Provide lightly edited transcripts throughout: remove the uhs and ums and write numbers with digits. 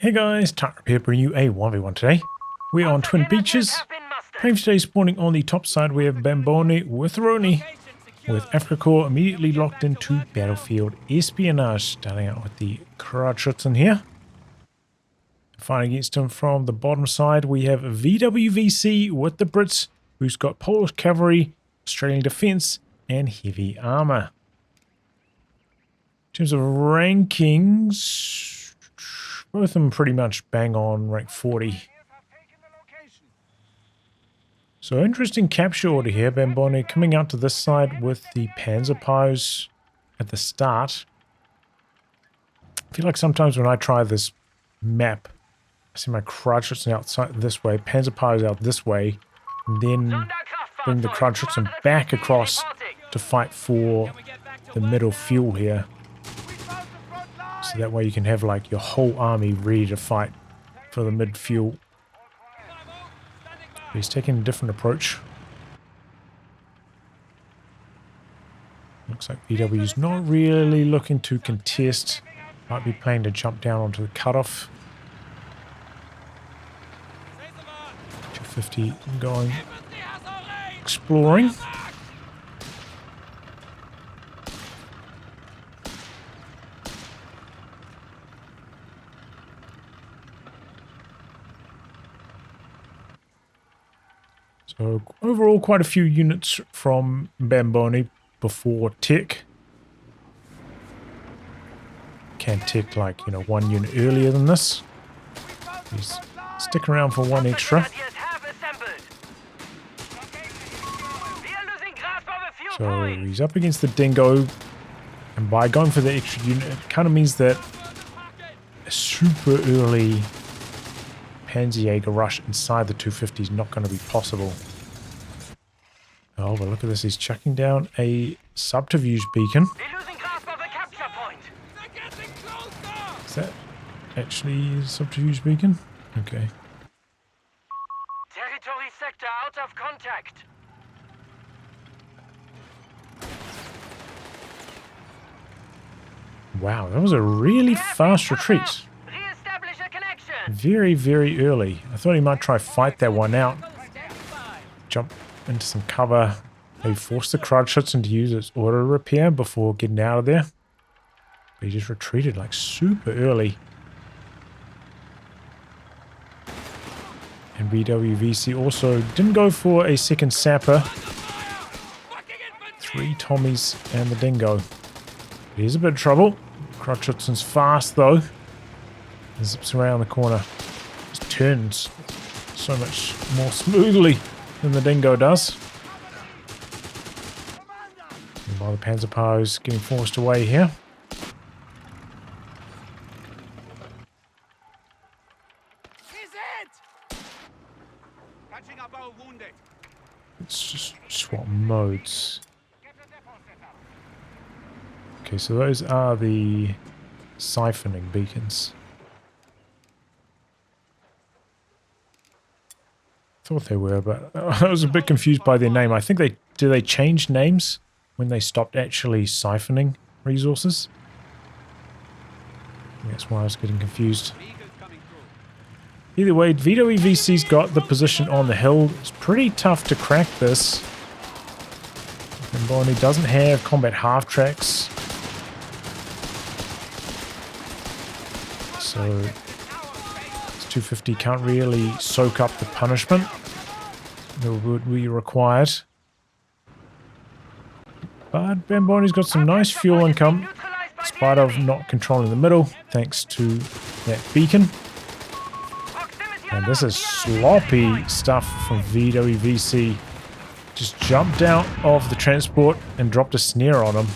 Hey guys, Tightrope here bringing you a 1v1 today. We're on Twin Beaches. Playing today spawning on the top side we have BamboneWertherone with Afrika Corps immediately locked into battlefield Espionage. Starting out with the COH3 here. Fighting against him from the bottom side we have vwvc with the Brits, who's got Polish cavalry, Australian defense and heavy armor. In terms of rankings, both of them pretty much bang on rank 40. So interesting capture order here. Bambone coming out to this side with the Panzer Pies at the start. I feel like sometimes when I try this map, I see my COH3 outside this way, Panzer Pies out this way, and then bring the COH3 back across to fight for the middle fuel here. So that way you can have like your whole army ready to fight for the mid fuel. He's taking a different approach. Looks like VW's not really looking to contest. Might be planning to jump down onto the cutoff. 250 going exploring. So overall, quite a few units from Bambone before tech. Can tech like, you know, one unit earlier than this. He's sticking around for one extra. So he's up against the Dingo. And by going for the extra unit, it kind of means that a super early Panzerjäger rush inside the 250 is not going to be possible. Oh, but look at this. He's chucking down a subterfuge beacon. Is that actually a subterfuge beacon? Okay. Territory sector out of contact. Wow, that was a really fast retreat. Very, very early. I thought he might try fight that one out. Jump into some cover. Maybe force the COH3 to use its auto repair before getting out of there. But he just retreated like super early. And BWVC also didn't go for a second sapper. 3 Tommies and the Dingo. He's a bit of trouble. COH3's fast though. Zips around the corner. Just turns so much more smoothly than the Dingo does. And while the Panzer Pies getting forced away here. Let's just swap modes. Okay, so those are the siphoning beacons. Thought they were, but I was a bit confused by their name. I think they change names when they stopped actually siphoning resources. That's why I was getting confused. Either way, vwvc's got the position on the hill. It's pretty tough to crack this. Bambone doesn't have combat half tracks. So 250 can't really soak up the punishment that would be required. But Bambone's got some nice fuel income, in spite of not controlling the middle, thanks to that beacon. And this is sloppy stuff from vwvc. Just jumped out of the transport and dropped a snare on him.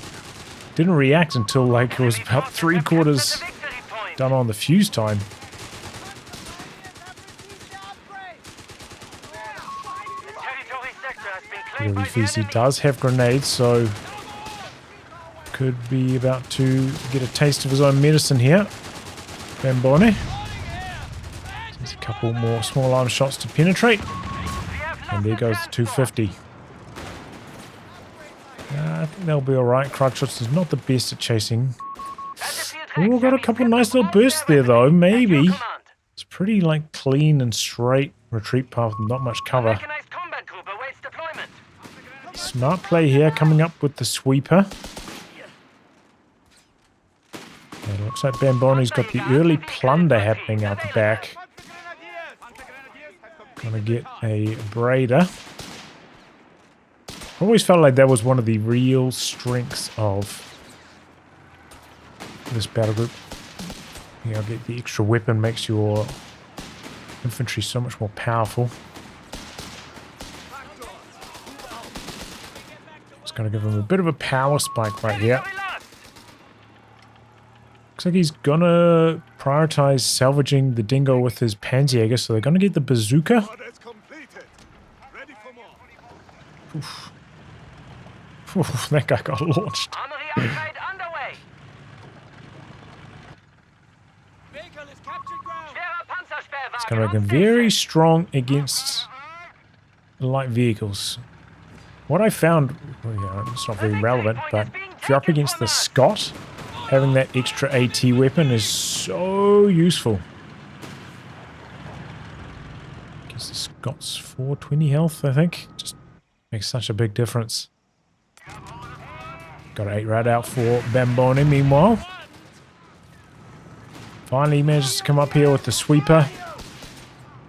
Didn't react until like it was about 3/4 done on the fuse time. VC does have grenades, so could be about to get a taste of his own medicine here. Bambone. There's a couple more small arm shots to penetrate. And there goes the 250. I think they'll be alright. COH3 is not the best at chasing. Oh, got a couple of nice little bursts there though, maybe. It's pretty like clean and straight retreat path, not much cover. Mechanized combat group awaits deployment. Smart play here, coming up with the sweeper. It looks like Bambone's got the early plunder happening out the back. Gonna get a braider. Always felt like that was one of the real strengths of this battle group. You know, get the extra weapon makes your infantry so much more powerful. It's gonna give him a bit of a power spike right here. Looks like he's gonna prioritize salvaging the dingo with his Panzerjäger, so they're gonna get the bazooka. Oof. Oof, that guy got launched. It's gonna make him very strong against light vehicles. What I found, well, yeah, it's not very relevant, but if you're up against the Scot, having that extra AT weapon is so useful. Guess the Scot's 420 health, I think. Just makes such a big difference. Got 8 right out for Bambone meanwhile. Finally manages to come up here with the sweeper.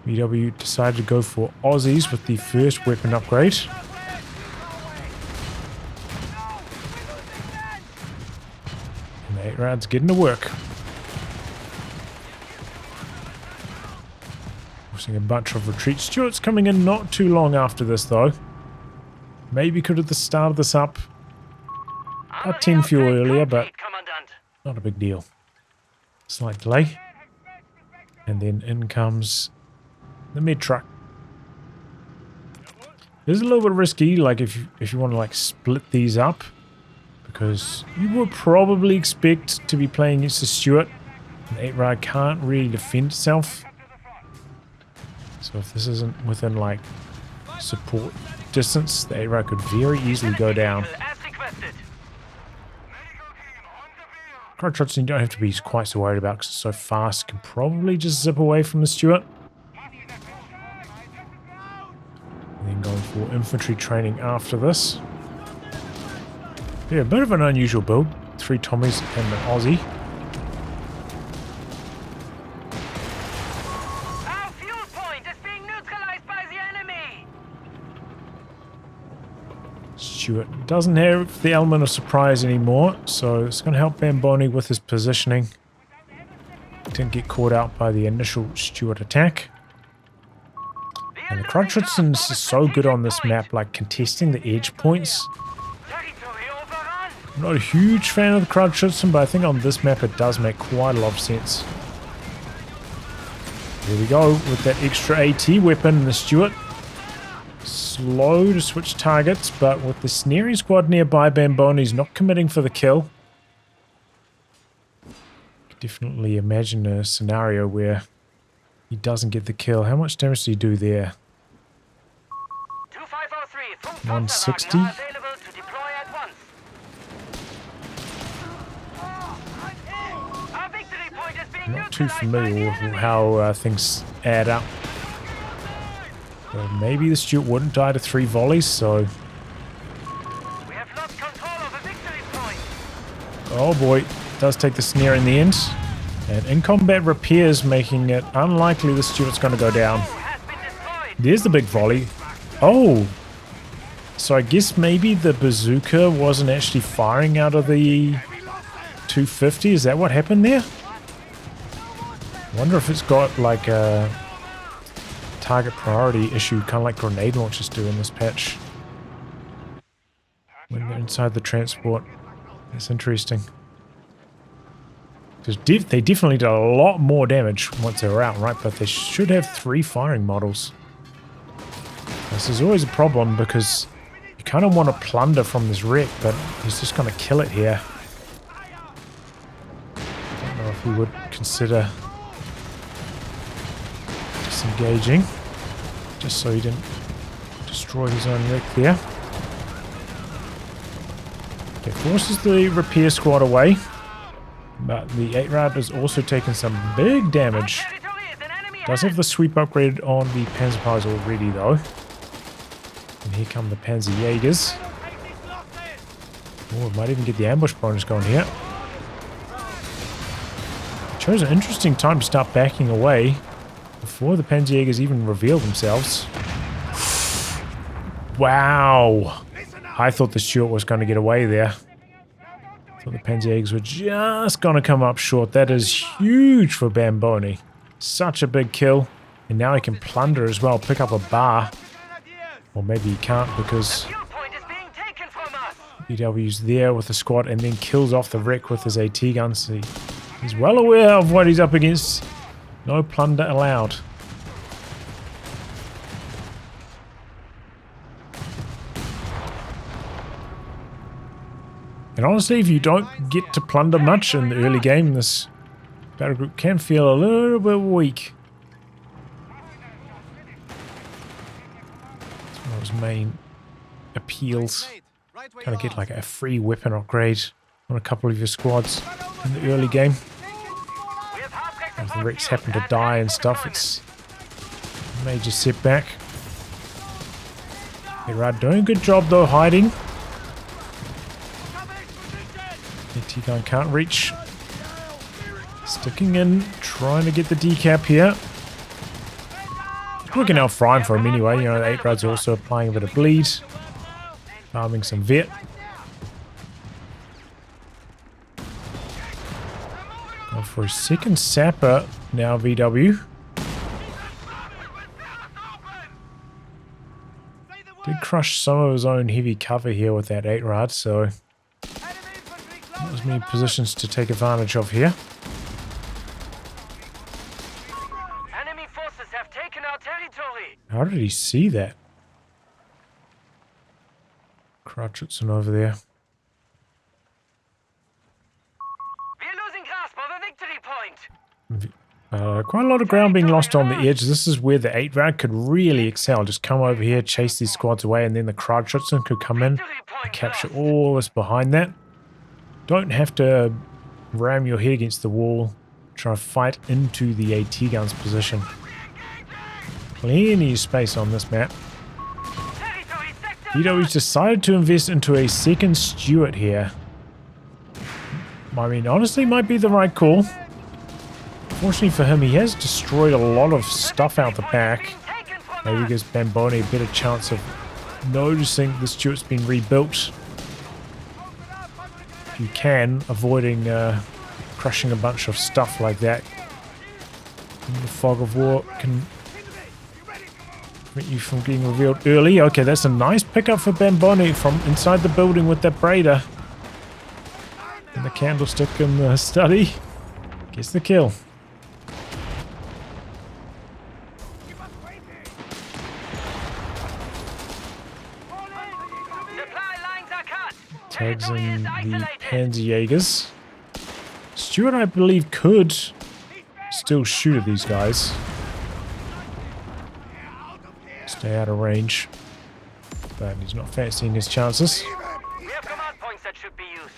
VW decided to go for Aussies with the first weapon upgrade. And the 8 rad's getting to work. We're seeing a bunch of retreat Stuarts coming in not too long after this though. Maybe could have the started this up about 10 fuel earlier, but not a big deal. Slight delay. And then in comes the mid truck. This is a little bit risky, like if you want to like split these up, because you would probably expect to be playing against a Stuart. An 8 rad can't really defend itself. So if this isn't within like support distance, the 8 rad could very easily go down. Crowd shots you don't have to be quite so worried about because it's so fast. Can probably just zip away from the Stuart. And then going for infantry training after this. Yeah, a bit of an unusual build. 3 Tommies and an Aussie. Our fuel point is being neutralized by the enemy. Stuart doesn't have the element of surprise anymore, so it's going to help Bambone with his positioning. Didn't get caught out by the initial Stuart attack. And the Crutchitsons is so good on this map, like contesting the edge points. I'm not a huge fan of the Crutchitson, but I think on this map it does make quite a lot of sense. Here we go with that extra AT weapon in the Stuart. Slow to switch targets, but with the snaring squad nearby, Bambone's not committing for the kill. Definitely imagine a scenario where he doesn't get the kill. How much damage did he do there? 160. I'm not too familiar with how things add up. Well, maybe the Stuart wouldn't die to 3 volleys, so... We have lost control of a victory point. Oh boy, does take the snare in the end. And in combat repairs, making it unlikely the Stuart's going to go down. There's the big volley. Oh! So I guess maybe the bazooka wasn't actually firing out of the 250. Is that what happened there? I wonder if it's got like a target priority issue, kind of like grenade launchers do in this patch. When they're inside the transport. That's interesting. Because they definitely did a lot more damage once they were out, right? But they should have 3 firing models. This is always a problem because you kind of want to plunder from this wreck, but he's just going to kill it here. I don't know if he would consider disengaging, just so he didn't destroy his own wreck there. Okay, forces the repair squad away, but the 8 rad has also taken some big damage. Does have the sweep upgraded on the Panzerpies already though. And here come the Panzerjägers. Oh, it might even get the ambush bonus going here. Chose an interesting time to start backing away before the Panzerjägers even reveal themselves. Wow! I thought the Stuart was going to get away there. I thought the Panzerjägers were just going to come up short. That is huge for Bamboni. Such a big kill. And now he can plunder as well, pick up a bar. Or maybe he can't because BW's there with the squad and then kills off the wreck with his AT gun. So he's well aware of what he's up against. No plunder allowed. And honestly, if you don't get to plunder much in the early game, this battle group can feel a little bit weak. It's one of those main appeals. Kind of get like a free weapon upgrade on a couple of your squads in the early game. If the wrecks happen to die and stuff, it's a major setback. Right, doing a good job though, hiding. AT gun can't reach. Sticking in, trying to get the decap here. Working out fine for him anyway. You know, the 8 rods also applying a bit of bleed. Farming some vet. Go for a second sapper now, VW. Did crush some of his own heavy cover here with that 8 rod, so not as many positions to take advantage of here. Enemy forces have taken our territory. How did he see that? Crutchetson over there. We're losing grasp of a victory point. Quite a lot of ground being lost on the edge. This is where the 8 rad could really excel. Just come over here, chase these squads away, and then the Crutchetson could come in and capture all this behind that. Don't have to ram your head against the wall. Try to fight into the AT gun's position. Plenty of space on this map. BW's decided to invest into a second Stuart here. I mean, honestly, might be the right call. Fortunately for him, he has destroyed a lot of stuff out the back. Maybe gives Bamboni a better chance of noticing the Stuart's been rebuilt. If you can, avoiding crushing a bunch of stuff like that. And the fog of war can prevent you from getting revealed early. Okay, that's a nice pickup for Bamboni from inside the building with that Braider. And the candlestick in the study gets the kill. Tags in the Panzerjägers. Stuart, I believe, could still shoot at these guys. Stay out of range. But he's not fancying his chances. We have command points that should be used.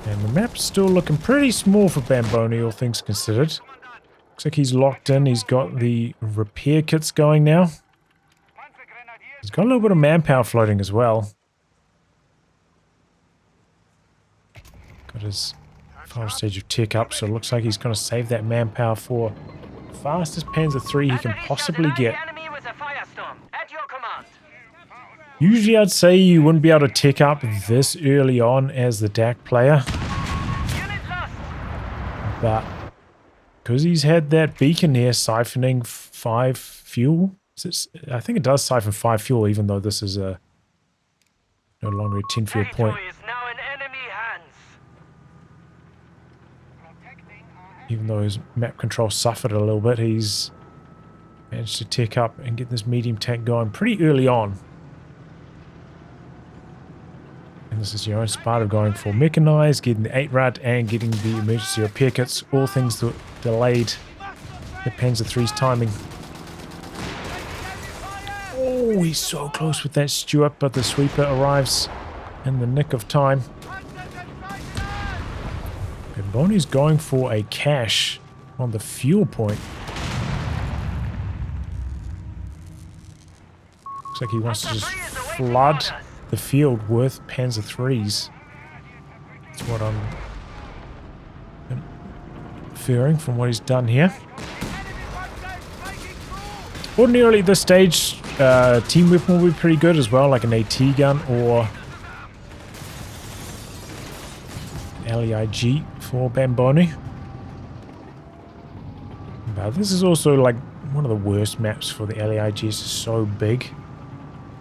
And the map's still looking pretty small for Bamboni, all things considered. Looks like he's locked in. He's got the repair kits going now. He's got a little bit of manpower floating as well. Got his final stage of tech up, so it looks like he's going to save that manpower for the fastest Panzer III he can possibly get. Usually I'd say you wouldn't be able to tech up this early on as the DAC player. But because he's had that beacon here siphoning 5 fuel, I think it does siphon 5 fuel, even though this is no longer a 10 fuel point. Even though his map control suffered a little bit, he's managed to tech up and get this medium tank going pretty early on. And this is your own Sparta going for mechanized, getting the 8 rad and getting the emergency repair kits. All things that delayed the Panzer III's timing. Oh, he's so close with that Stuart, but the sweeper arrives in the nick of time. Bamboni's going for a cache on the fuel point. Looks like he wants to just flood the field with Panzer IIIs. That's what I'm inferring from what he's done here. Ordinarily at this stage, team weapon will be pretty good as well, like an AT gun or LEIG for Bambone. But this is also like one of the worst maps for the LEIG. It's just so big.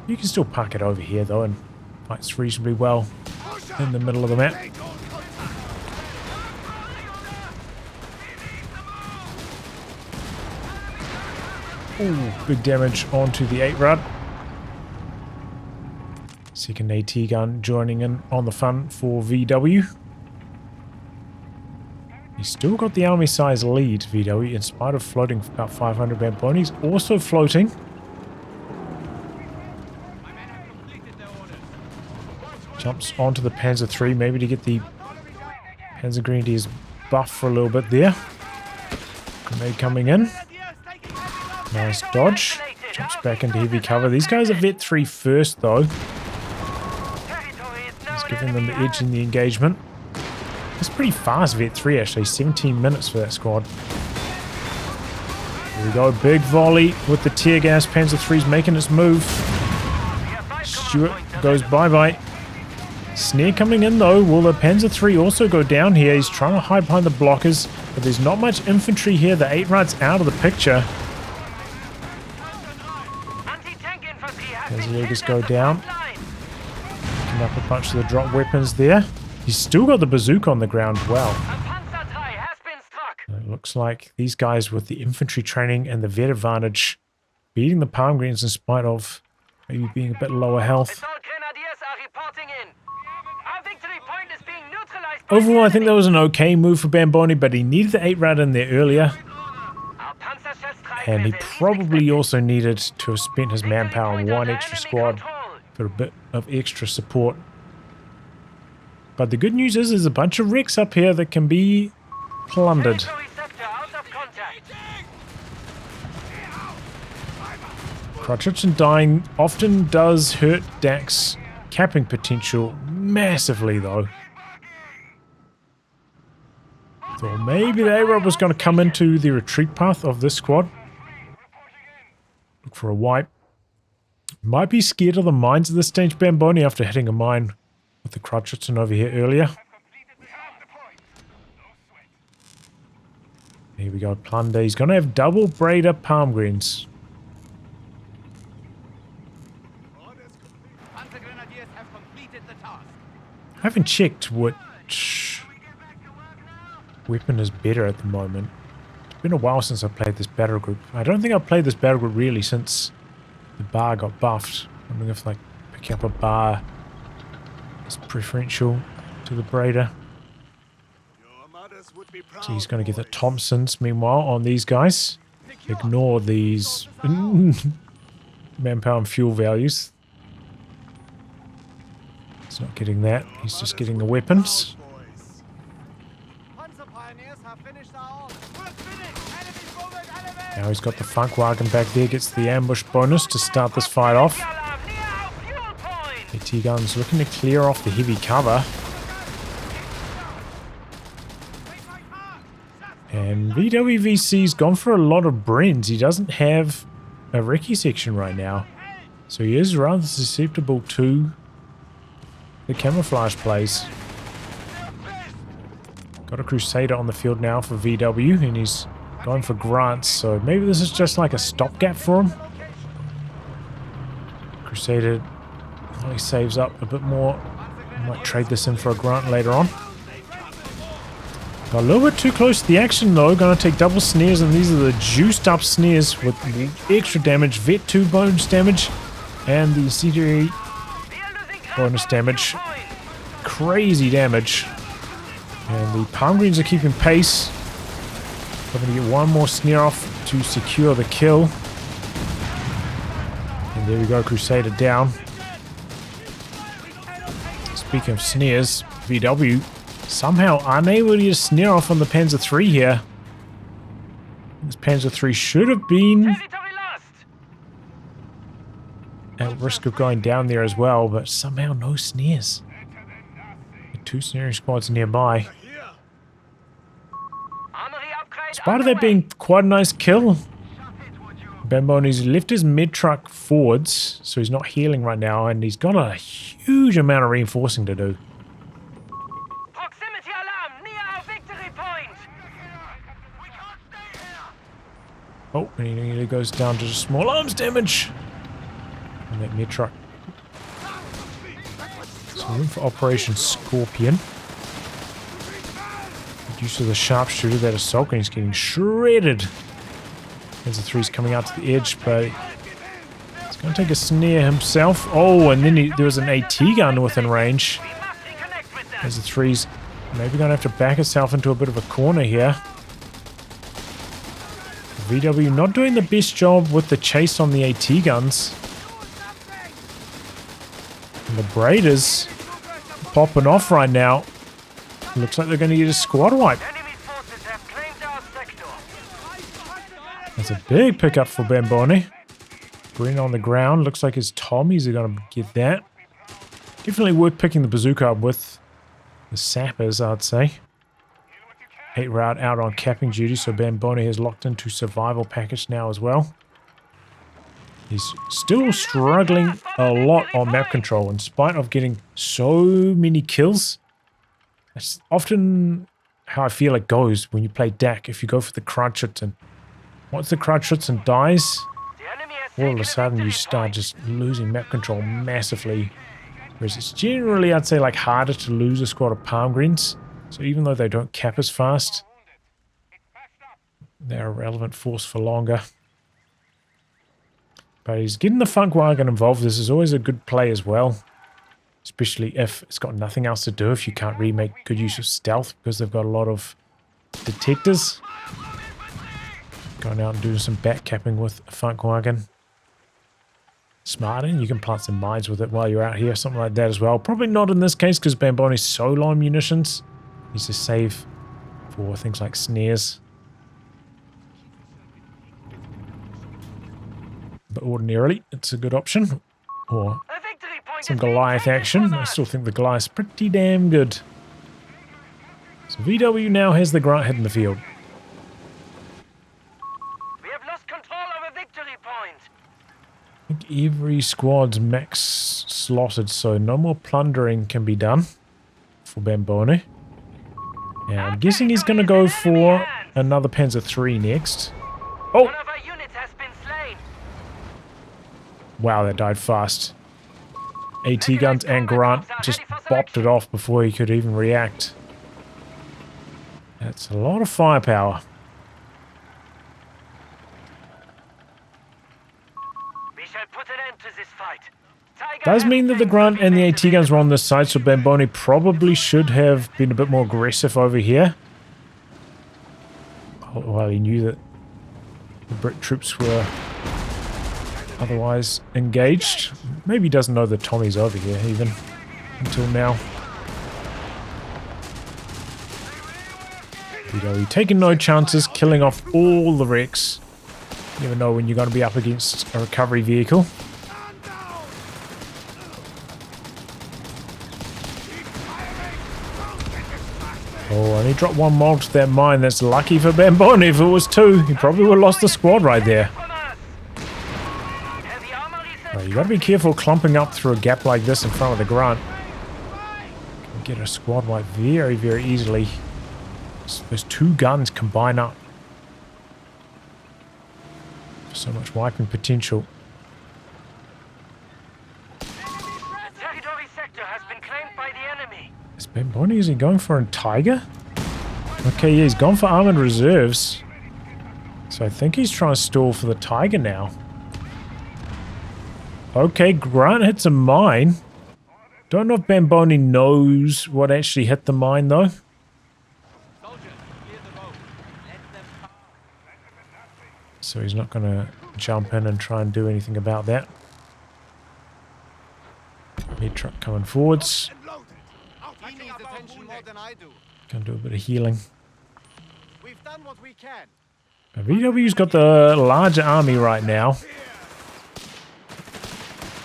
You can still park it over here though and fights reasonably well in the middle of the map. Ooh, big damage onto the 8-rod. Second AT gun joining in on the fun for VW. He's still got the army size lead, VW, in spite of floating about 500 Bambone. He's also floating. Jumps onto the Panzer III, maybe to get the Panzer Grenadiers buff for a little bit there. Grenade coming in. Nice dodge. Jumps back into heavy cover. These guys are Vet 3 first, though. He's giving them the edge in the engagement. It's pretty fast, Vet 3, actually. 17 minutes for that squad. Here we go. Big volley with the tear gas. Panzer III's making its move. Stuart goes bye-bye. Snare coming in, though. Will the Panzer III also go down here? He's trying to hide behind the blockers, but there's not much infantry here. The 8-rod's out of the picture. As the Jaegers go down. Picking up a bunch of the drop weapons there. He's still got the bazooka on the ground well. It looks like these guys with the infantry training and the vet advantage beating the Palm Greens in spite of maybe being a bit lower health. Overall, I think that was an okay move for Bambone, but he needed the 8-rod in there earlier. And he probably also needed to have spent his manpower on one extra squad for a bit of extra support. But the good news is there's a bunch of wrecks up here that can be plundered. Crotchetson dying often does hurt Dak's capping potential massively, though. So maybe the A-Rod was going to come into the retreat path of this squad. Look for a wipe. Might be scared of the mines at this stage, Bambone, after hitting a mine with the Crotchetson over here earlier. Here we go, plunder. He's going to have double Braider Palm Greens. I haven't checked which weapon is better at the moment. It's been a while since I played this battle group. I don't think I've played this battle group really since the bar got buffed. I'm wondering if like picking up a bar is preferential to the Braider. So he's going to get the Thompsons meanwhile on these guys. Ignore these manpower and fuel values. He's not getting that. He's just getting the weapons. Now he's got the Funkwagen back there. Gets the ambush bonus to start this fight off. AT guns looking to clear off the heavy cover. And vwvc's gone for a lot of Brens. He doesn't have a recce section right now. So he is rather susceptible to the camouflage plays. Got a Crusader on the field now for VW, and he's going for grants, so maybe this is just like a stopgap for him. Crusader only saves up a bit more. Might trade this in for a grant later on. Got a little bit too close to the action though. Gonna take double snares, and these are the juiced up snares with extra damage, Vet 2 bonus damage, and the CDA bonus damage. Crazy damage. And the Palm Greens are keeping pace. We're going to get one more snare off to secure the kill. And there we go, Crusader down. Speaking of snares, VW somehow unable to get a snare off on the Panzer III here. This Panzer III should have been Territory lost. at risk of going down there as well, but somehow no snares. Two snaring squads nearby. Armory upgrade. In spite of that being quite a nice kill, Bambone's left his mid-truck forwards, so he's not healing right now, and he's got a huge amount of reinforcing to do. Proximity alarm near our victory point. Oh, and he nearly goes down to just small arms damage. And that mid-truck. So room for Operation Scorpion. Good use of the sharpshooter, that assault, and he's getting shredded. There's the three's coming out to the edge, but he's going to take a snare himself. Oh, and then there was an AT gun within range. We must reconnect with them. There's the threes. Maybe going to have to back itself into a bit of a corner here. VW not doing the best job with the chase on the AT guns. And the Braiders popping off right now. Looks like they're going to get a squad wipe. Enemy forces have claimed our sector. That's a big pickup for Bambone. Green on the ground. Looks like his Tommies are going to get that. Definitely worth picking the bazooka up with the sappers, I'd say. 8 route out on capping duty, so Bambone has locked into survival package now as well. He's still struggling a lot on map control in spite of getting so many kills. That's often how I feel it goes when you play DAC. If you go for the Kruitschützen, once the Kruitschützen dies, The enemy has all of taken a sudden you victory start point. just losing map control massively. Whereas it's generally, I'd say, like harder to lose a squad of palm greens. So even though they don't cap as fast, they're a relevant force for longer. But he's getting the Funkwagen involved. This is always a good play as well. Especially if it's got nothing else to do, if you can't really make good use of stealth because they've got a lot of detectors. Going out and doing some back capping with a Funkwagen. Smart, and you can plant some mines with it while you're out here, something like that as well. Probably not in this case because Bambone's so low on munitions. Needs to save for things like snares. But ordinarily, it's a good option. Or A victory point some has been Goliath taken action. from I us. still think the Goliath's pretty damn good. So VW now has the grunt head in the field. We have lost control over victory point. I think every squad's max slotted, so no more plundering can be done for Bambone. And I'm guessing he's going to go for another Panzer III next. Oh! One of our units has been slain. Wow, that died fast. AT guns and Grant just bopped it off before he could even react. That's a lot of firepower. We shall put an end to this fight. Tiger Does has mean that the things Grunt and the AT available. guns were on this side, so Bambone probably should have been a bit more aggressive over here. While he knew that the Brit troops were otherwise engaged. Maybe he doesn't know the Tommy's over here even until now. VW taking no chances, killing off all the wrecks. You never know when you're going to be up against a recovery vehicle. Oh, and he dropped one mod to that mine. That's lucky for Bambone. If it was two, he probably would have lost the squad right there. From us. Heavy armory says Right, you got to be careful clumping up through a gap like this in front of the Grunt. You get a squad wipe very, very easily. Those two guns combine up. So much wiping potential. the territory sector has been claimed by the enemy. Is Bambone, is he going for a Tiger? Okay, yeah, he's gone for armored reserves. So I think he's trying to stall for the Tiger now. Okay, Grant hits a mine. Don't know if Bambone knows what actually hit the mine though. So he's not going to jump in and try and do anything about that. Mid truck coming forwards. He needs attention more than I do. Gonna do a bit of healing. We've done what we can. VW's got the larger army right now.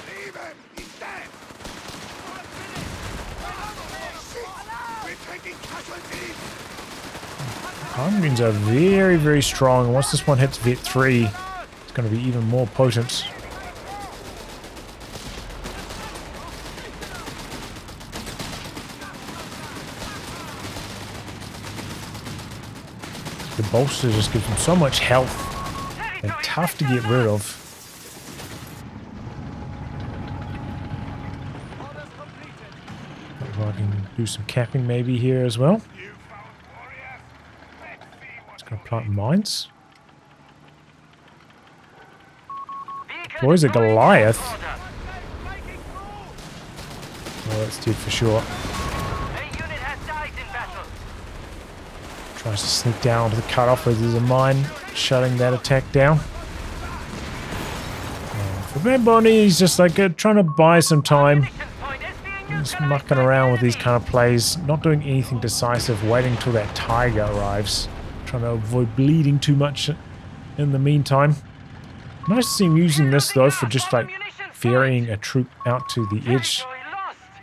Leave him! He's dead! We're taking casualties! Armgrins are very, very strong. And once this one hits Vet 3, it's going to be even more potent. The bolster just gives them so much health. They're tough to get rid of. I can do some capping maybe here as well. It's going to plant mines. Deploys a Goliath. Oh, that's dead for sure. Tries to sneak down to the cutoff where there's a mine, shutting that attack down. For Bambone, he's just like trying to buy some time. He's mucking around with these kind of plays, not doing anything decisive, waiting till that tiger arrives. Trying to avoid bleeding too much in the meantime. Nice to see him using this though for just like ferrying a troop out to the edge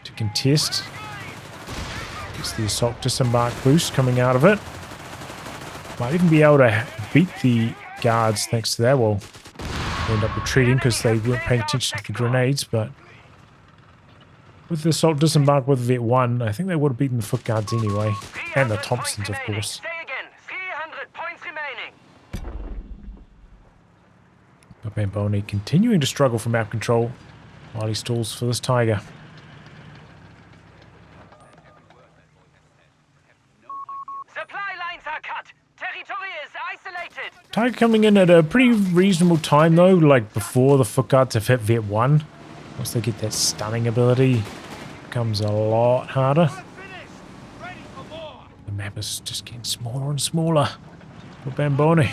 to contest. Gets the assault disembark boost coming out of it. Might even be able to beat the guards thanks to that. Well, they end up retreating because they weren't paying attention to the grenades, but with the assault disembark with Vet 1, I think they would have beaten the foot guards anyway. And the Thompsons, of course. But Bambone continuing to struggle for map control while he stalls for this tiger. Tiger coming in at a pretty reasonable time though, like before the foot guards have hit Vet 1. Once they get that stunning ability, it becomes a lot harder. The map is just getting smaller and smaller for Bambone.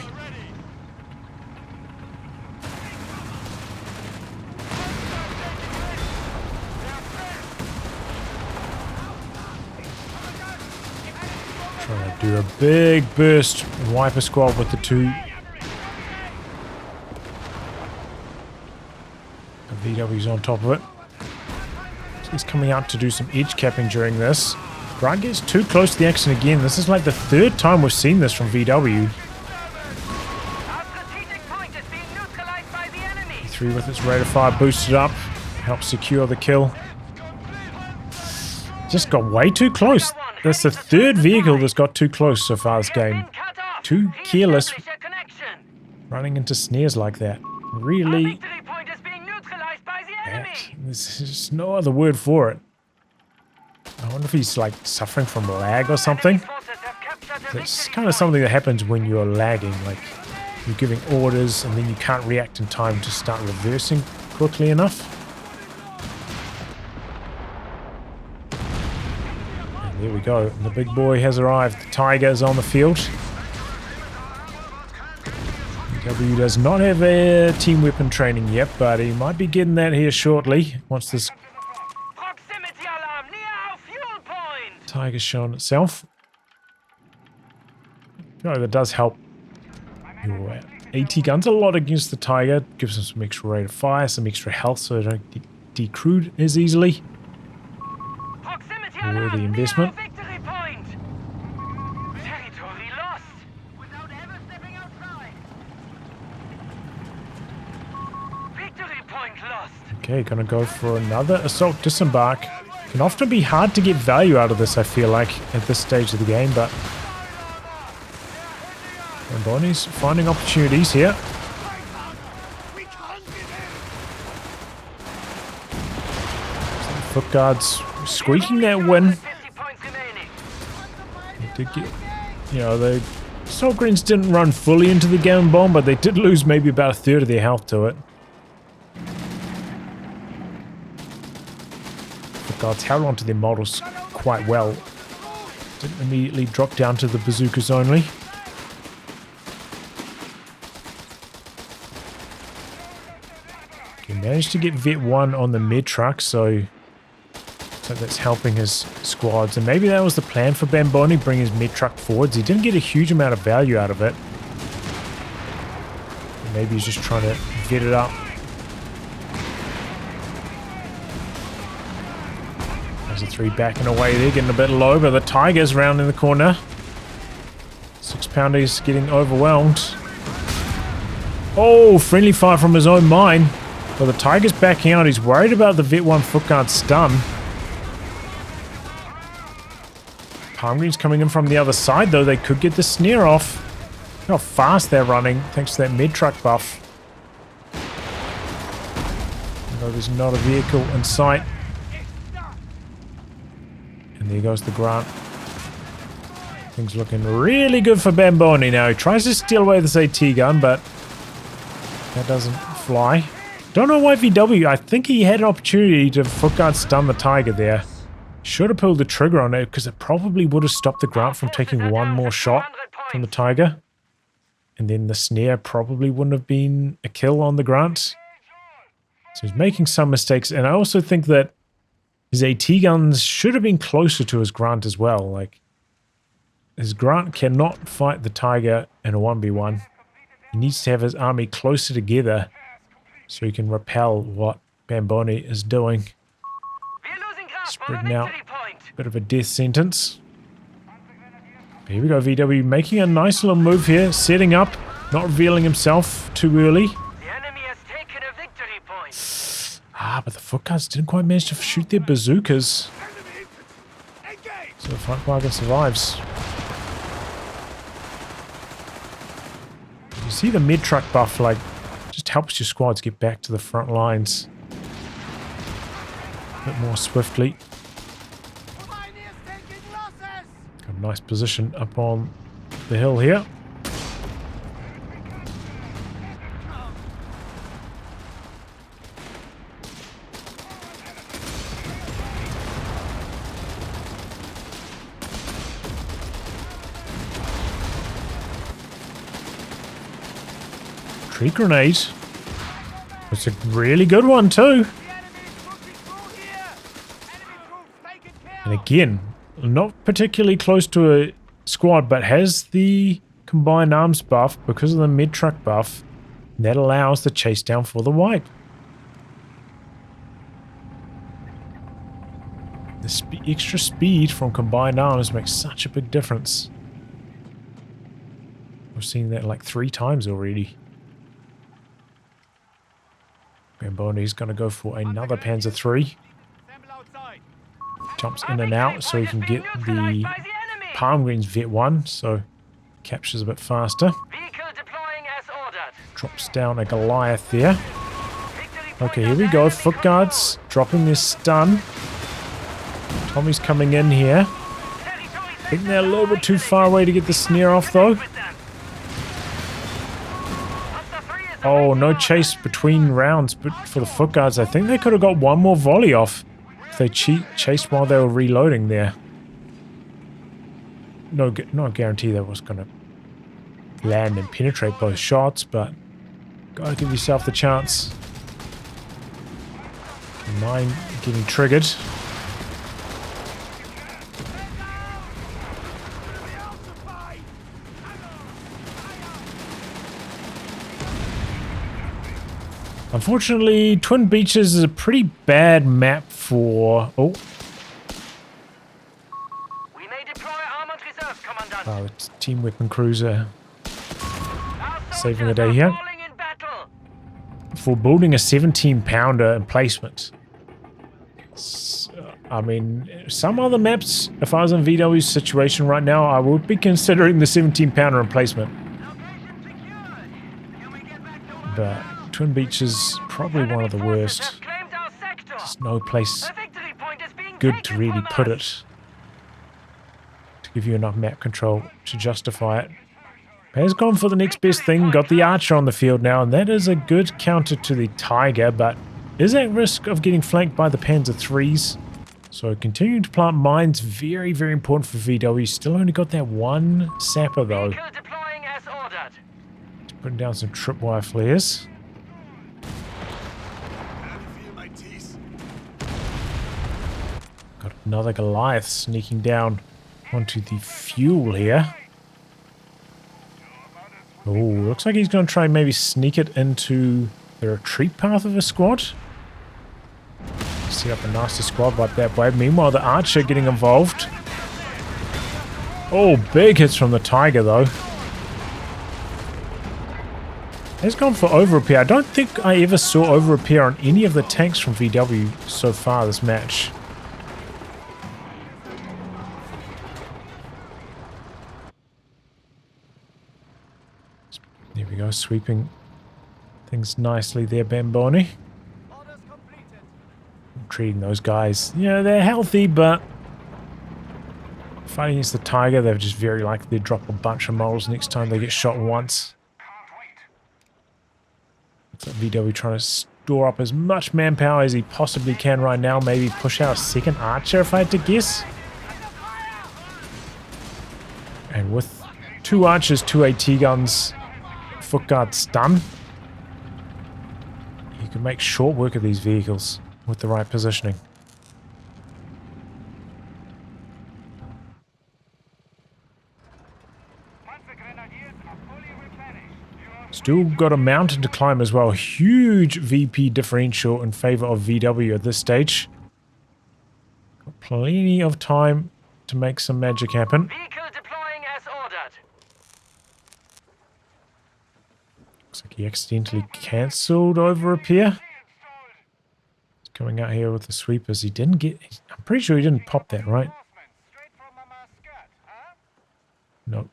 Trying to do a big burst wiper squad with the two. VW's on top of it. So he's coming out to do some edge capping during this. Grant gets too close to the action again. This is like the third time we've seen this from VW. E3 with its rate of fire boosted up. Helps secure the kill. Just got way too close. That's the third vehicle that's got too close so far this game. Too careless. Running into snares like that. Really... There's just no other word for it. I wonder if he's like suffering from lag or something. It's kind of something that happens when you're lagging, like you're giving orders and then you can't react in time to start reversing quickly enough. And there we go. The big boy has arrived. The tiger is on the field. W does not have a team weapon training yet, but he might be getting that here shortly once this tiger's shown itself. That does help your AT guns a lot against the tiger. Gives them some extra rate of fire, some extra health so they don't get decrewed as easily. Worthy investment. Okay, gonna go for another assault disembark. Can often be hard to get value out of this, I feel like, at this stage of the game, but Bambone's finding opportunities here. Foot guards squeaking that win. They did get, you know, the assault greens didn't run fully into the gun bomb, but they did lose maybe about a third of their health to it. Guards held onto their models quite well. Didn't immediately drop down to the bazookas only. He managed to get Vet 1 on the mid truck, so that's helping his squads. And maybe that was the plan for Bambone, bring his mid truck forwards. He didn't get a huge amount of value out of it. Maybe he's just trying to vet it up. There's a 3 backing away there, getting a bit low, but the Tiger's round in the corner. 6-pounder is getting overwhelmed. Oh, friendly fire from his own mine. But the Tiger's backing out. He's worried about the Vet 1 footguard stun. Palm Green's coming in from the other side, though. They could get the snare off. Look how fast they're running, thanks to that mid-truck buff. No, there's not a vehicle in sight. And there goes the Grant. Things looking really good for Bambone now. He tries to steal away this AT gun, but that doesn't fly. Don't know why VW. I think he had an opportunity to footguard stun the Tiger there. Should have pulled the trigger on it because it probably would have stopped the Grant from taking one more shot from the Tiger. And then the snare probably wouldn't have been a kill on the Grant. So he's making some mistakes. And I also think that his AT guns should have been closer to his Grant as well. Like, his Grant cannot fight the Tiger in a 1v1. He needs to have his army closer together so he can repel what Bambone is doing. Spreading out. Bit of a death sentence. But here we go, VW making a nice little move here. Setting up. Not revealing himself too early. The enemy has taken a victory point. But the footguards didn't quite manage to shoot their bazookas. So the front wagon survives. You see the mid-truck buff, like, just helps your squads get back to the front lines a bit more swiftly. Got a nice position up on the hill here. Tree grenade. It's a really good one too. And again, not particularly close to a squad, but has the combined arms buff because of the mid-truck buff that allows the chase down for the wipe. The extra speed from combined arms makes such a big difference. We've seen that like 3 times already. Bambone's going to go for another Panzer III. Jumps in and out so he can get the Palm Green's Vet 1, so captures a bit faster. Drops down a Goliath there. Okay, here we go. Footguards dropping their stun. Tommy's coming in here. I think they're a little bit too far away to get the snare off though. Oh, no chase between rounds but for the footguards. I think they could have got one more volley off if they chased while they were reloading there. No guarantee that was going to land and penetrate both shots, but gotta give yourself the chance. Mine getting triggered. Unfortunately, Twin Beaches is a pretty bad map for... Oh. We may deploy armored reserves, Commandant. Oh, it's Team Weapon Cruiser saving the day here. For building a 17-pounder emplacement. I mean, some other maps, if I was in VW's situation right now, I would be considering the 17-pounder emplacement. But Twin Beach is probably one of the worst. There's no place good to really put it to give you enough map control to justify it. Has gone for the next best thing, got the Archer on the field now, and that is a good counter to the Tiger, but is at risk of getting flanked by the Panzer IIIs. So continuing to plant mines, very, very important for VW. Still only got that one sapper though. Putting down some tripwire flares. Got another Goliath sneaking down onto the fuel here. Oh, looks like he's going to try and maybe sneak it into the retreat path of a squad. Set up a nasty squad right that way. Meanwhile, the archer getting involved. Oh, big hits from the tiger, though. He's gone for over repair. I don't think I ever saw over repair on any of the tanks from VW so far this match. There we go, sweeping things nicely there, Bambone. Treating those guys, yeah, they're healthy, but fighting against the tiger, they're just very likely to drop a bunch of models next time they get shot once. So VW trying to store up as much manpower as he possibly can right now. Maybe push out a second archer if I had to guess. And with 2 archers, 2 AT guns, foot guards done, you can make short work of these vehicles with the right positioning. Still got a mountain to climb as well. Huge VP differential in favor of VW at this stage. Got plenty of time to make some magic happen. Vehicle deploying as ordered. Looks like he accidentally cancelled over repair. He's coming out here with the sweepers. He didn't get... I'm pretty sure he didn't pop that, right? Nope.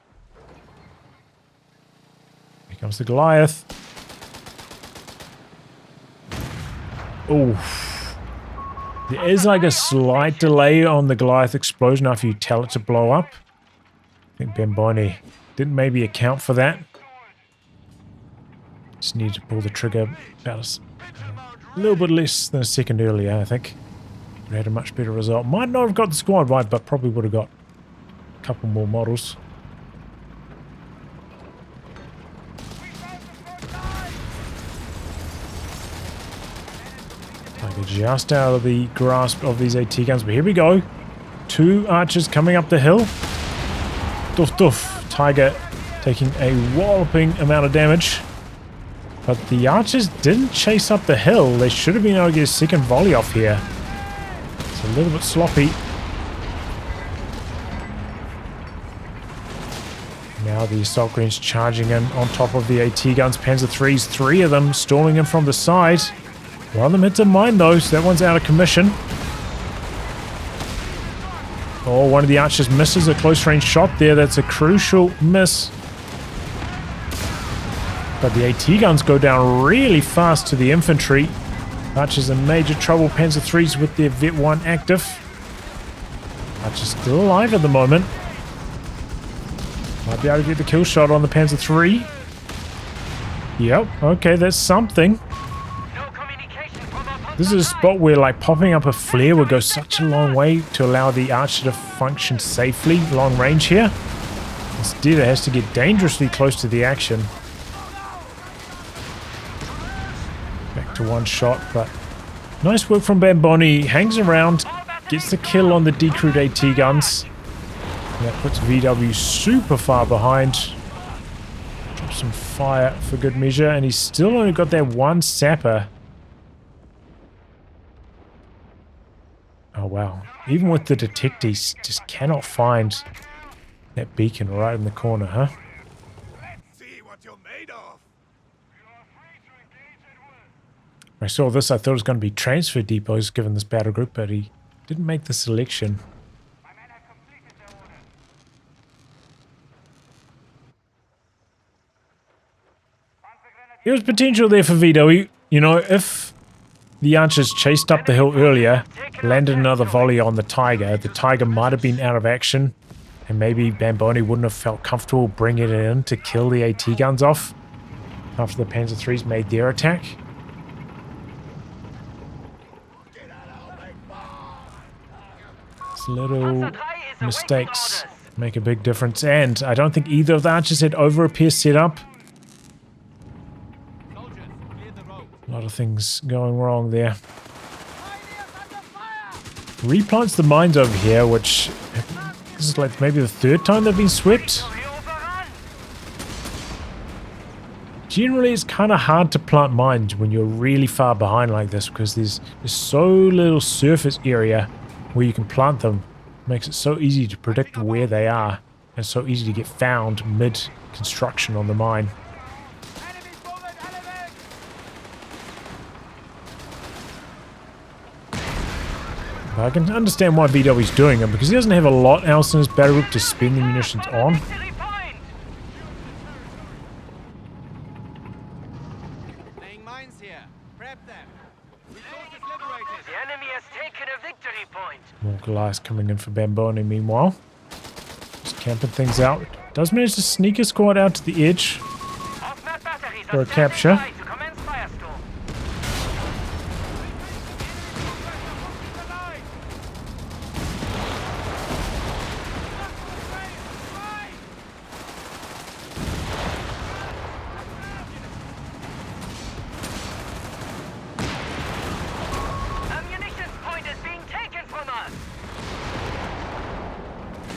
Here comes the Goliath. Oh. There is like a slight delay on the Goliath explosion after you tell it to blow up. I think Bambone didn't maybe account for that. Just needed to pull the trigger about a little bit less than a second earlier, I think. Would have had a much better result. Might not have got the squad right, but probably would have got a couple more models. Tiger just out of the grasp of these AT guns, but here we go. 2 archers coming up the hill. Doof doof. Tiger taking a walloping amount of damage. But the archers didn't chase up the hill. They should have been able to get a second volley off here. It's a little bit sloppy. Now the assault greens charging in on top of the AT guns. Panzer IIIs, 3 of them storming in from the side. One of them hits a mine though, so that one's out of commission. Oh, one of the archers misses a close range shot there. That's a crucial miss. But the AT guns go down really fast to the infantry. Archers in major trouble. Panzer IIIs with their Vet 1 active. Archers still alive at the moment. Might be able to get the kill shot on the Panzer III. Yep, okay, that's something. This is a spot where like popping up a flare would go such a long way to allow the archer to function safely long range here. Instead it has to get dangerously close to the action. Back to 1 shot, but nice work from Bambone. Hangs around, gets the kill on the decrewed AT guns. And that puts VW super far behind. Drop some fire for good measure, and he's still only got that 1 sapper. Oh wow. Even with the detectives, just cannot find that beacon right in the corner, huh? Let's see what you're made of. I saw this, I thought it was going to be transfer depots given this battle group, but he didn't make the selection. There was potential there for VW. You know, if the archers chased up the hill earlier, landed another volley on the Tiger might have been out of action, and maybe Bambone wouldn't have felt comfortable bringing it in to kill the AT guns off after the Panzer IIIs made their attack. These little mistakes make a big difference, and I don't think either of the archers had over repair set up. A lot of things going wrong there. Replants the mines over here, which this is like maybe the 3rd time they've been swept. Generally, it's kind of hard to plant mines when you're really far behind like this because there's so little surface area where you can plant them. It makes it so easy to predict where they are and so easy to get found mid-construction on the mine. But I can understand why VW's doing it because he doesn't have a lot else in his battle group to spend the munitions on. Victory point! Laying mines here. Prep them. Resources liberated. The enemy has taken a victory point. More Goliaths coming in for Bambone meanwhile. Just camping things out. Does manage to sneak a squad out to the edge Off-map batteries for are a capture. standing by to commence firestorm. Ammunition point is being taken from us.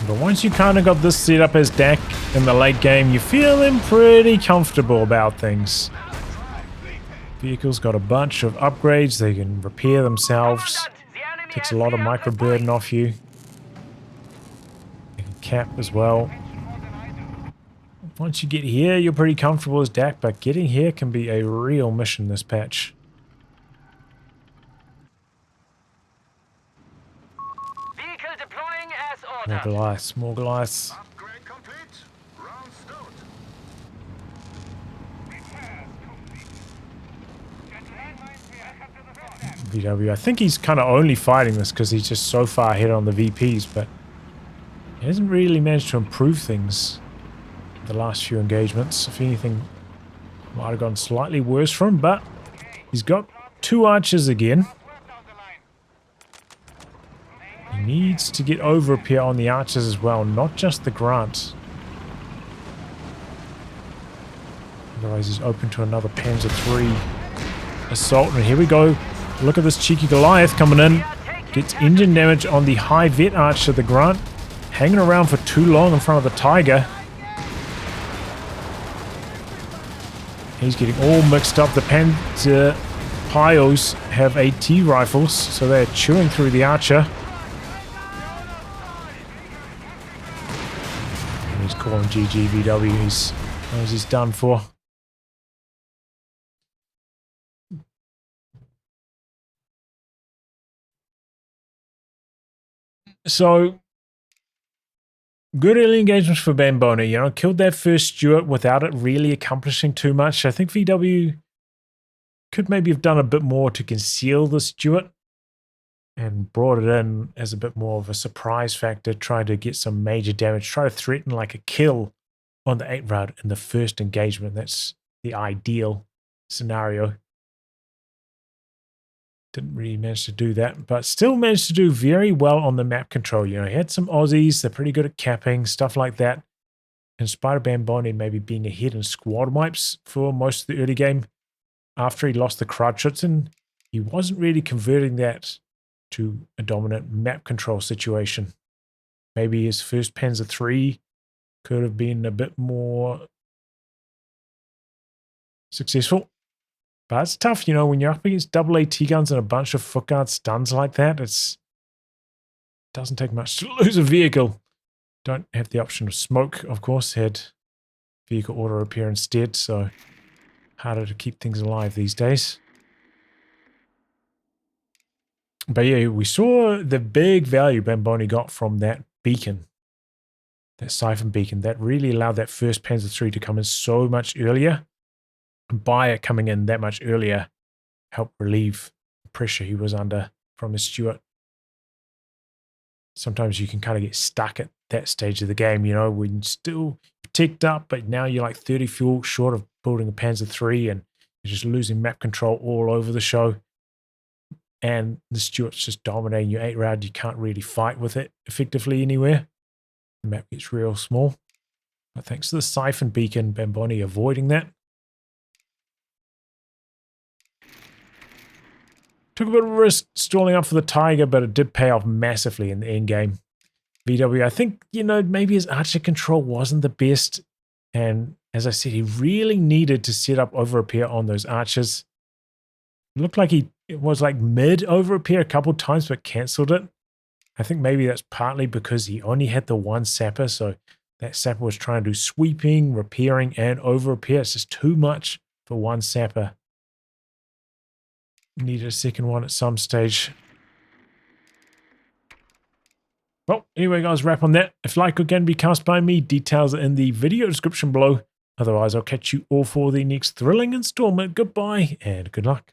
But once you kind of got this set up as deck in the late game, you're feeling pretty comfortable about things. Vehicles got a bunch of upgrades. They can repair themselves. Commandant, the enemy Takes a has lot of cleared the micro burden point. off you. They can cap as well. Once you get here, you're pretty comfortable as DAC, but getting here can be a real mission this patch. Vehicle deploying as More ordered. Goliaths, more Goliaths. Upgrade complete. Round start. VW. I think he's kind of only fighting this because he's just so far ahead on the VPs, but he hasn't really managed to improve things the last few engagements. If anything, might have gone slightly worse for him, but he's got 2 archers again. He needs to get over repair on the archers as well, not just the Grant. Otherwise he's open to another Panzer III assault, and here we go. Look at this cheeky Goliath coming in. Gets engine damage on the high vet archer, the Grant. Hanging around for too long in front of the Tiger. He's getting all mixed up. The Panzer Pios have AT rifles, so they're chewing through the archer. And he's calling GG VW. He's done for. So, good early engagements for Bambone. You know, killed that first Stuart without it really accomplishing too much. I think VW could maybe have done a bit more to conceal the Stuart and brought it in as a bit more of a surprise factor, try to get some major damage, try to threaten like a kill on the 8 route in the first engagement. That's the ideal scenario. Didn't really manage to do that, but still managed to do very well on the map control. You know, he had some Aussies, they're pretty good at capping, stuff like that. In spite of Bambone maybe being ahead in squad wipes for most of the early game, after he lost the Krautschützen, he wasn't really converting that to a dominant map control situation. Maybe his first Panzer III could have been a bit more successful. But it's tough, you know, when you're up against double AT guns and a bunch of foot guard stuns like that, it doesn't take much to lose a vehicle. Don't have the option of smoke, of course, had vehicle auto repair instead, so harder to keep things alive these days. But yeah, we saw the big value Bambone got from that beacon, that siphon beacon. That really allowed that first Panzer III to come in so much earlier. By it coming in that much earlier, helped relieve the pressure he was under from his Stuart. Sometimes you can kind of get stuck at that stage of the game, you know, when you're still ticked up, but now you're like 30 fuel short of building a Panzer III and you're just losing map control all over the show. And the Stuart's just dominating your 8 round. You can't really fight with it effectively anywhere. The map gets real small. But thanks to the siphon beacon, Bambone avoiding that. Took a bit of a risk stalling up for the Tiger, but it did pay off massively in the end game. VW, I think, you know, maybe his archer control wasn't the best And as I said, he really needed to set up over repair on those archers. It looked like it was like mid over repair a couple times, but cancelled it. I think maybe that's partly because he only had the one sapper, so that sapper was trying to do sweeping, repairing, and over repair. It's just too much for one sapper. Needed a second one at some stage. Well, anyway, guys, wrap on that. If like or can be cast by me, details are in the video description below. Otherwise, I'll catch you all for the next thrilling installment. Goodbye and good luck.